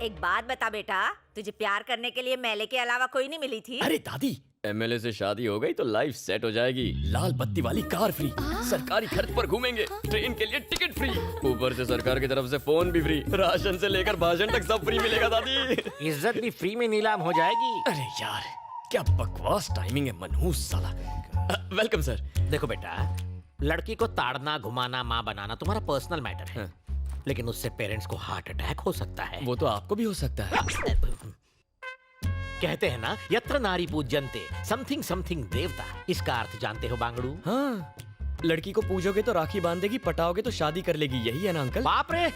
एक बात बता बेटा, तुझे प्यार करने के लिए मेले के अलावा कोई नहीं मिली थी? अरे दादी, एमएलए से शादी हो गई तो लाइफ सेट हो जाएगी। लाल बत्ती वाली कार फ्री, सरकारी खर्च पर घूमेंगे, ट्रेन के लिए टिकट फ्री, ऊपर से सरकार की तरफ से फोन भी फ्री, राशन से लेकर भाषण तक सब फ्री मिलेगा दादी। इज्जत भी फ्री में नीलाम हो जाएगी। अरे यार क्या बकवास टाइमिंग है मनहूस साला। Welcome sir. देखो बेटा, लड़की को ताड़ना घुमाना माँ बनाना तुम्हारा पर्सनल मैटर है, लेकिन उससे पेरेंट्स को हार्ट अटैक हो सकता है। वो तो आपको भी हो सकता है। कहते हैं ना, यत्र नारी पूज्यन्ते समथिंग समथिंग देवता। इसका अर्थ जानते हो बांगड़ू? हाँ, लड़की को पूजोगे तो राखी बांधेगी, पटाओगे तो शादी कर लेगी, यही है ना अंकल? बाप रे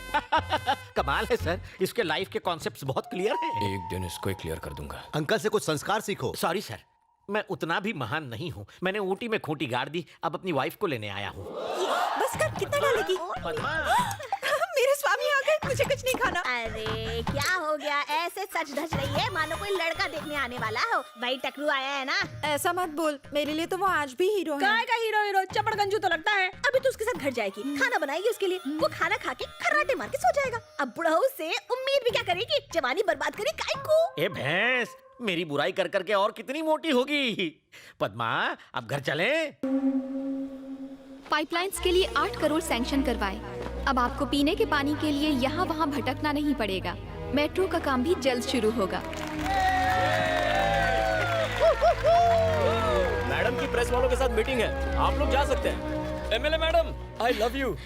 कमाल है सर, इसके लाइफ के कॉन्सेप्ट्स बहुत क्लियर हैं। एक दिन इसको ही क्लियर कर दूंगा। अंकल से कुछ संस्कार सीखो। सॉरी सर, मैं उतना भी महान नहीं हूँ। मैंने ऊटी में खूंटी गाड़ दी, अब अपनी वाइफ को लेने आया हूँ। बस कर, कितना डालेगी? मेरे स्वामी आ गए, मुझे कुछ नहीं खाना। अरे क्या हो गया, ऐसे सच धज रही है मानो कोई लड़का देखने आने वाला हो। भाई टकरू आया है ना। ऐसा मत बोल, मेरे लिए तो वो आज भी हीरो है। काय का हीरो चपड़गंजू तो लगता है। अभी तो उसके साथ घर जाएगी, खाना बनाएगी उसके लिए, वो खाना खा के खर्राटे मार के सो जाएगा। अब बुढ़ऊ से उम्मीद भी क्या करेगी, जवानी बर्बाद करी काय को। ए भैंस, मेरी बुराई कर करके और कितनी मोटी होगी। पद्मा, अब घर चले। पाइपलाइंस के लिए 8 करोड़ सैंक्शन करवाए। अब आपको पीने के पानी के लिए यहाँ वहाँ भटकना नहीं पड़ेगा। मेट्रो का काम भी जल्द शुरू होगा। मैडम की प्रेस वालों के साथ मीटिंग है, आप लोग जा सकते हैं। MLA madam, I love you.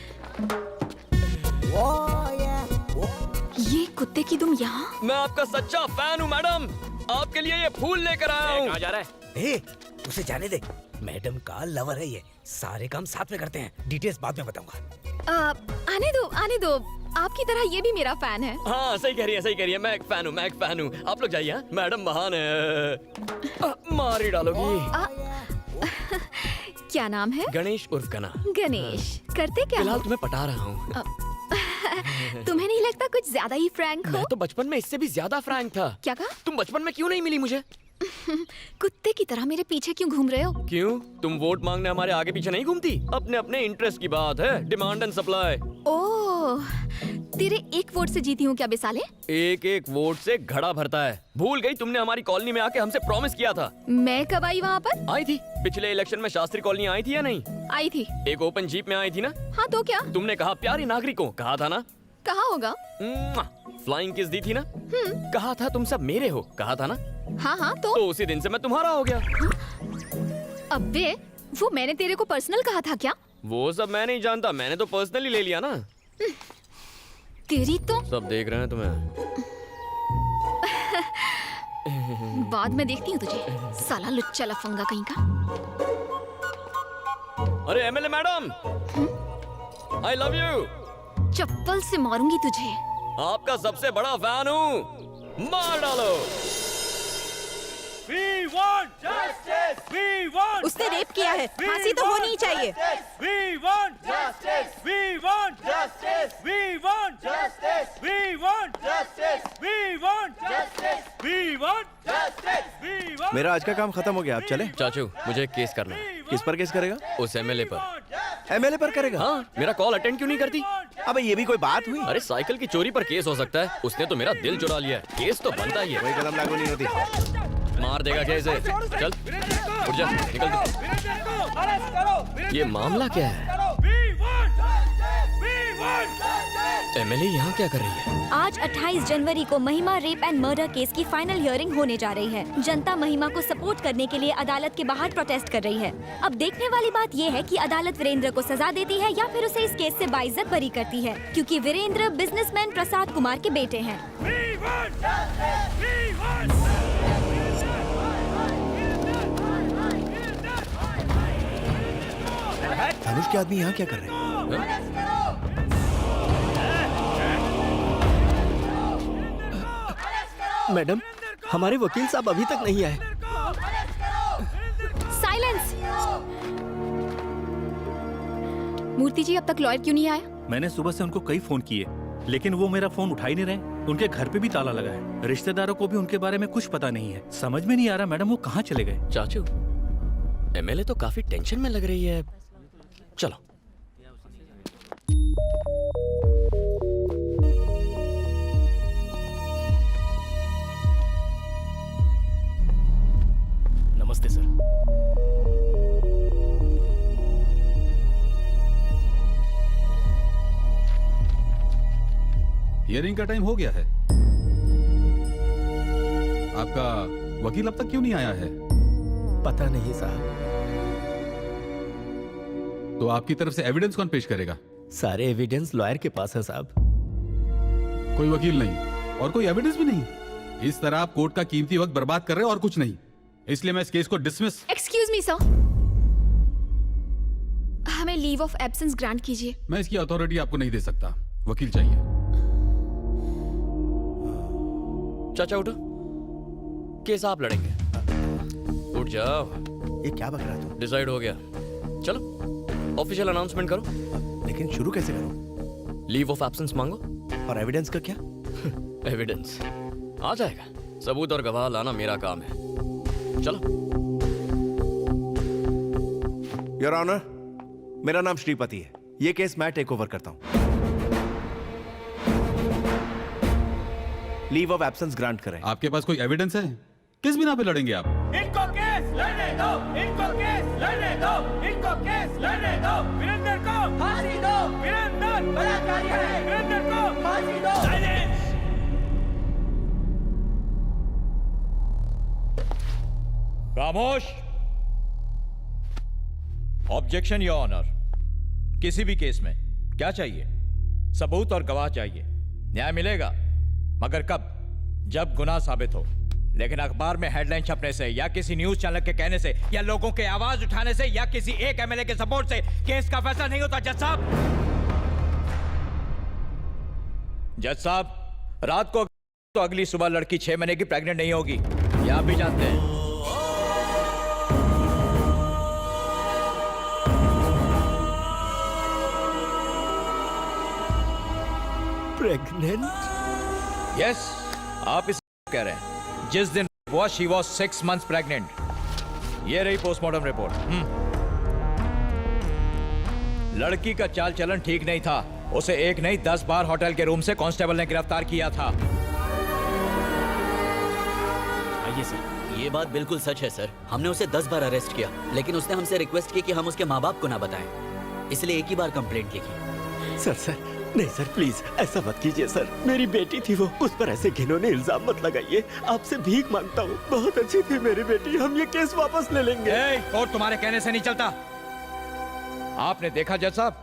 ये कुत्ते की दुम यहाँ? मैं आपका सच्चा फैन हूँ मैडम, आपके लिए ये फूल लेकर आया हूँ। कहाँ जा रहा है? उसे जाने दे, मैडम का लवर है ये। सारे काम साथ में करते हैं, डिटेल्स बाद में बताऊंगा। आने दो। आपकी तरह ये भी मेरा फैन है। हाँ सही कह रही है, मैं एक फैन हूँ। आप लोग जाइए, मैडम महान है। मार ही डालोगी। क्या नाम है? गणेश उर्फ गना। गणेश, करते क्या फिलहाल हो? तुम्हें पटा रहा हूँ। तुम्हें नहीं लगता कुछ ज्यादा ही फ्रैंक हो? मैं तो बचपन में इससे भी ज्यादा फ्रैंक था। क्या कहा? तुम बचपन में क्यों नहीं मिली मुझे? कुत्ते की तरह मेरे पीछे क्यों घूम रहे हो? क्यों, तुम वोट मांगने हमारे आगे पीछे नहीं घूमती? अपने अपने इंटरेस्ट की बात है, डिमांड एंड सप्लाई। ओह, तेरे एक वोट से जीती हूँ क्या बेसाले? एक एक वोट से घड़ा भरता है। भूल गई तुमने हमारी कॉलोनी में आके हमसे प्रॉमिस किया था। मैं कब आई वहाँ पर? आई थी पिछले इलेक्शन में, शास्त्री कॉलोनी आई थी या नहीं? आई थी। एक ओपन जीप में आई थी ना? हाँ तो क्या? तुमने कहा प्यारे नागरिकों, कहा था ना? कहा होगा। फ्लाइंग किस दी थी ना? कहा था तुम सब मेरे हो, कहा था ना? हाँ तो उसी दिन से मैं तुम्हारा हो गया। अबे, वो मैंने तेरे को पर्सनल कहा था क्या? वो सब मैं नहीं जानता, मैंने तो पर्सनली ले लिया ना। तेरी तो सब देख रहे हैं तुम्हें। बाद में देखती हूँ तुझे, साला लुच्चा लफंगा कहीं का। अरे MLA madam, I love you. चप्पल से मारूंगी तुझे। आपका सबसे बड़ा फैन हूँ, मार डालो। We want justice. We want उसने रेप किया है, फांसी तो होनी ही चाहिए। We want justice. We want justice. We want justice. We want justice. We want justice. We want justice. We want। मेरा आज का काम खत्म हो गया, आप चले? चाचू, मुझे एक केस करना है। किस पर केस करेगा? उस एमएलए पर। एमएलए पर करेगा? हाँ, मेरा कॉल अटेंड क्यों नहीं करती? अबे ये भी कोई बात हुई? अरे साइकिल की चोरी पर केस हो सकता है, उसने तो मेरा दिल चुरा लिया है, केस तो बनता ही है। कोई कदम लागू नहीं होती। मार देगा क्या इसे? चल उठ जा, निकल दे। ये मामला क्या है? एमएलए यहाँ क्या कर रही है? आज 28 जनवरी को महिमा रेप एंड मर्डर केस की फाइनल हियरिंग होने जा रही है। जनता महिमा को सपोर्ट करने के लिए अदालत के बाहर प्रोटेस्ट कर रही है। अब देखने वाली बात ये है कि अदालत वीरेंद्र को सजा देती है या फिर उसे इस केस से बाइज्जत बरी करती है, क्योंकि वीरेंद्र बिजनेसमैन प्रसाद कुमार के बेटे हैं। धनुष के आदमी यहाँ क्या कर रहे हैं? मैडम, हमारे वकील साहब अभी तक नहीं आए। साइलेंस। मूर्ति जी, अब तक लॉयर क्यों नहीं आया? मैंने सुबह से उनको कई फोन किए, लेकिन वो मेरा फोन उठा ही नहीं रहे। उनके घर पे भी ताला लगा है। रिश्तेदारों को भी उनके बारे में कुछ पता नहीं है। समझ में नहीं आ रहा मैडम वो कहाँ चले गए। चाचू, एमएलए तो काफी टेंशन में लग रही है। चलो। हियरिंग का टाइम हो गया है। आपका वकील अब तक क्यों नहीं आया है? पता नहीं साहब। तो आपकी तरफ से एविडेंस कौन पेश करेगा? सारे एविडेंस लॉयर के पास है साहब। कोई वकील नहीं और कोई एविडेंस भी नहीं। इस तरह आप कोर्ट का कीमती वक्त बर्बाद कर रहे हैं और कुछ नहीं। इसलिए मैं इस केस को डिसमिस। एक्सक्यूज मी सर, हमें लीव ऑफ एब्सेंस ग्रांट कीजिए। मैं इसकी अथॉरिटी आपको नहीं दे सकता, वकील चाहिए। चाचा उठो, केस आप लड़ेंगे। उठ जाओ। ये क्या बक रहा है तू? डिसाइड हो गया, चलो ऑफिशियल अनाउंसमेंट करो। लेकिन शुरू कैसे करूं? लीव ऑफ एब्सेंस मांगो। और एविडेंस का क्या? एविडेंस आ जाएगा, सबूत और गवाह लाना मेरा काम है। चलो। योर ऑनर, मेरा नाम श्रीपति है। ये केस मैं टेक ओवर करता हूं। लीव ऑफ एब्सेंस ग्रांट करें। आपके पास कोई एविडेंस है? किस बिना पे लड़ेंगे आप? इनको केस लड़ने दो, इनको केस लड़ने दो, इनको केस लड़ने दो। वीरेंद्र को फांसी दो, वीरेंद्र बलात्कारी है, वीरेंद्र को फांसी दो। साइलेंस। खामोश। Objection your honour. किसी भी केस में क्या चाहिए? सबूत और गवाह चाहिए। न्याय मिलेगा, मगर कब? जब गुनाह साबित हो। लेकिन अखबार में हेडलाइन छपने से या किसी न्यूज चैनल के कहने से या लोगों के आवाज उठाने से या किसी एक एमएलए के सपोर्ट से केस का फैसला नहीं होता। जज साहब, जज साहब, रात को तो अगली सुबह लड़की 6 महीने की प्रेग्नेंट नहीं होगी, ये आप भी जानते हैं। प्रेग्नेंट? यस, आप इस कह रहे हैं। जिस दिन हुआ शी वॉज 6 months प्रेग्नेंट। ये रही पोस्टमार्टम रिपोर्ट। लड़की का चाल चलन ठीक नहीं था। उसे एक नहीं 10 बार होटल के रूम से कांस्टेबल ने गिरफ्तार किया था। आइए सर, ये बात बिल्कुल सच है सर। हमने उसे 10 बार अरेस्ट किया, लेकिन उसने हमसे रिक्वेस्ट की कि हम उसके माँ बाप को ना बताएं, इसलिए एक ही बार कंप्लेंट लिखी। सर नहीं सर, प्लीज ऐसा मत कीजिए सर। मेरी बेटी थी वो, उस पर ऐसे घिनौने इल्जाम मत लगाइए। आपसे भीख मांगता हूँ, बहुत अच्छी थी मेरी बेटी। हम ये केस वापस ले लेंगे। कोर्ट तुम्हारे कहने से नहीं चलता। आपने देखा जज साहब,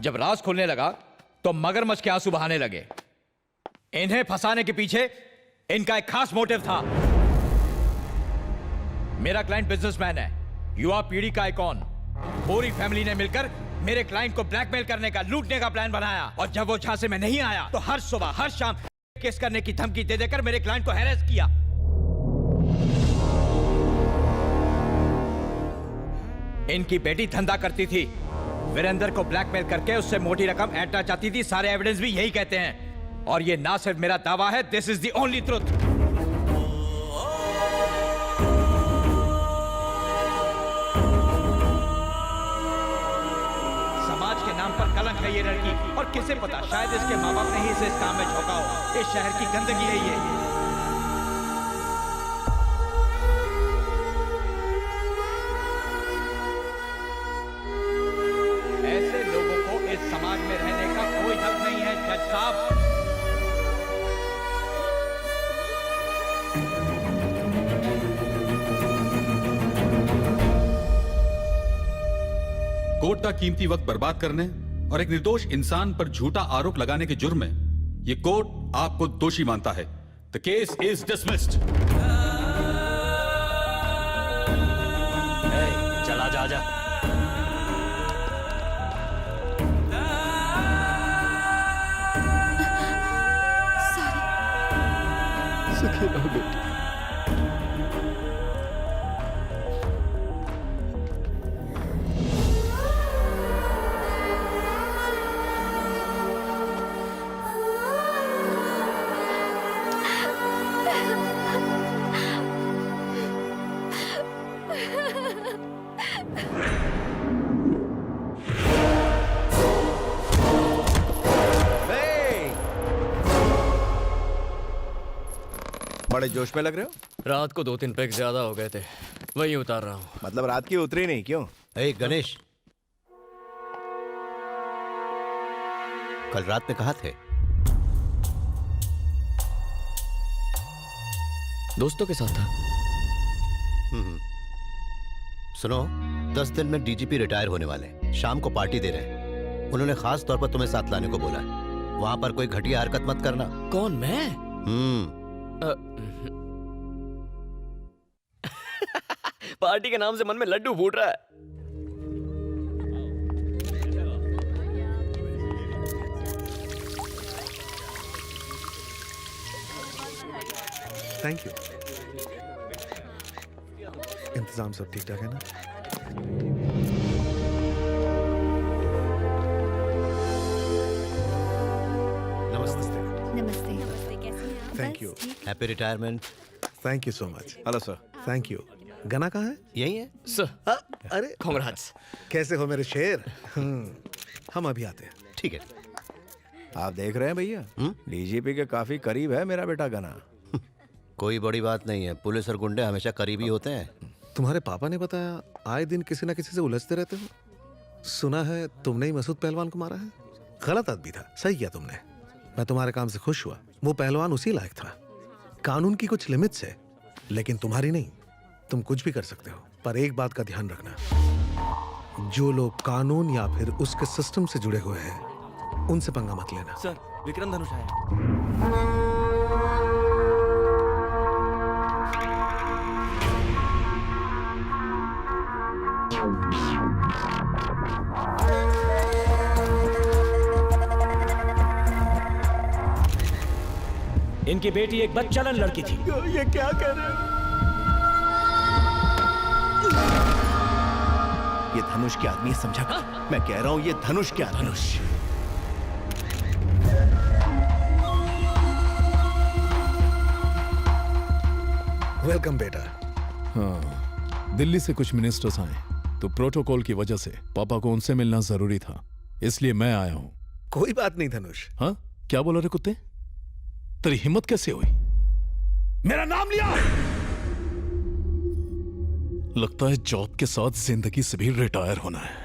जब राज खुलने लगा तो मगरमच्छ के आंसू बहाने लगे। इन्हें फंसाने के पीछे इनका एक खास मोटिव था। मेरा क्लाइंट बिजनेसमैन है, युवा पीढ़ी का आइकॉन। पूरी फैमिली ने मिलकर मेरे क्लाइंट को ब्लैकमेल करने का, लूटने का प्लान बनाया। और जब वो झांसे में नहीं आया तो हर सुबह हर शाम केस करने की धमकी दे देकर मेरे क्लाइंट को हैरेस किया। इनकी बेटी धंधा करती थी, वीरेंद्र को ब्लैकमेल करके उससे मोटी रकम ऐंठना चाहती थी। सारे एविडेंस भी यही कहते हैं। और ये ना सिर्फ मेरा दावा है, this is the only truth. नाम पर कलंक है ये लड़की। और किसे पता, शायद इसके माँ बाप ने ही इसे इस काम में झोंका हो। इस शहर की गंदगी है ये। ऐसे लोगों को इस समाज में रहने का कोई हक नहीं है जज साहब। कोर्ट का कीमती वक्त बर्बाद करने और एक निर्दोष इंसान पर झूठा आरोप लगाने के जुर्म में ये कोर्ट आपको दोषी मानता है। The case is dismissed. चला जा जा। सुखी रहो बेटी। बड़े जोश में लग रहे हो। रात को 2-3 पैक ज्यादा हो गए थे, वही उतार रहा हूँ। मतलब रात की उतरी नहीं क्यों? गणेश, कल रात में कहाँ थे? दोस्तों के साथ था। सुनो, 10 दिन में डीजीपी रिटायर होने वाले हैं। शाम को पार्टी दे रहे हैं। उन्होंने खास तौर पर तुम्हें साथ लाने को बोला है। वहां पर कोई घटिया हरकत मत करना। कौन, मैं? पार्टी के नाम से मन में लड्डू फूट रहा है। Thank you. इंतजाम सब ठीक ठाक है ना? नमस्ते। नमस्ते। Thank you. Happy retirement. Thank you so much. Hello sir. Thank you. गना कहाँ है? यही है सर। अरे कांग्रेट्स। कैसे हो मेरे शेर? हम अभी आते हैं। ठीक है। आप देख रहे हैं भैया, डीजीपी के काफी करीब है मेरा बेटा गना। कोई बड़ी बात नहीं है, पुलिस और गुंडे हमेशा करीबी होते हैं। तुम्हारे पापा ने बताया आए दिन किसी ना किसी से उलझते रहते हो। सुना है तुमने ही मसूद पहलवान को मारा है। गलत आदमी था, सही किया तुमने। मैं तुम्हारे काम से खुश हुआ। वो पहलवान उसी लायक था। कानून की कुछ लिमिट्स है, लेकिन तुम्हारी नहीं। तुम कुछ भी कर सकते हो, पर एक बात का ध्यान रखना, जो लोग कानून या फिर उसके सिस्टम से जुड़े हुए हैं उनसे पंगा मत लेना। सर, विक्रम धनुष आया। इनकी बेटी एक बदचलन लड़की थी। ये क्या कर रहे हैं? ये धनुष के आदमी है, समझा? मैं कह रहा हूं ये धनुष के आदमी। धनुष। वेलकम बेटा। हाँ, दिल्ली से कुछ मिनिस्टर्स आए तो प्रोटोकॉल की वजह से पापा को उनसे मिलना जरूरी था, इसलिए मैं आया हूं। कोई बात नहीं धनुष। हाँ, क्या बोला रे कुत्ते? तेरी हिम्मत कैसे हुई? मेरा नाम लिया? लगता है जॉब के साथ जिंदगी से भी रिटायर होना है।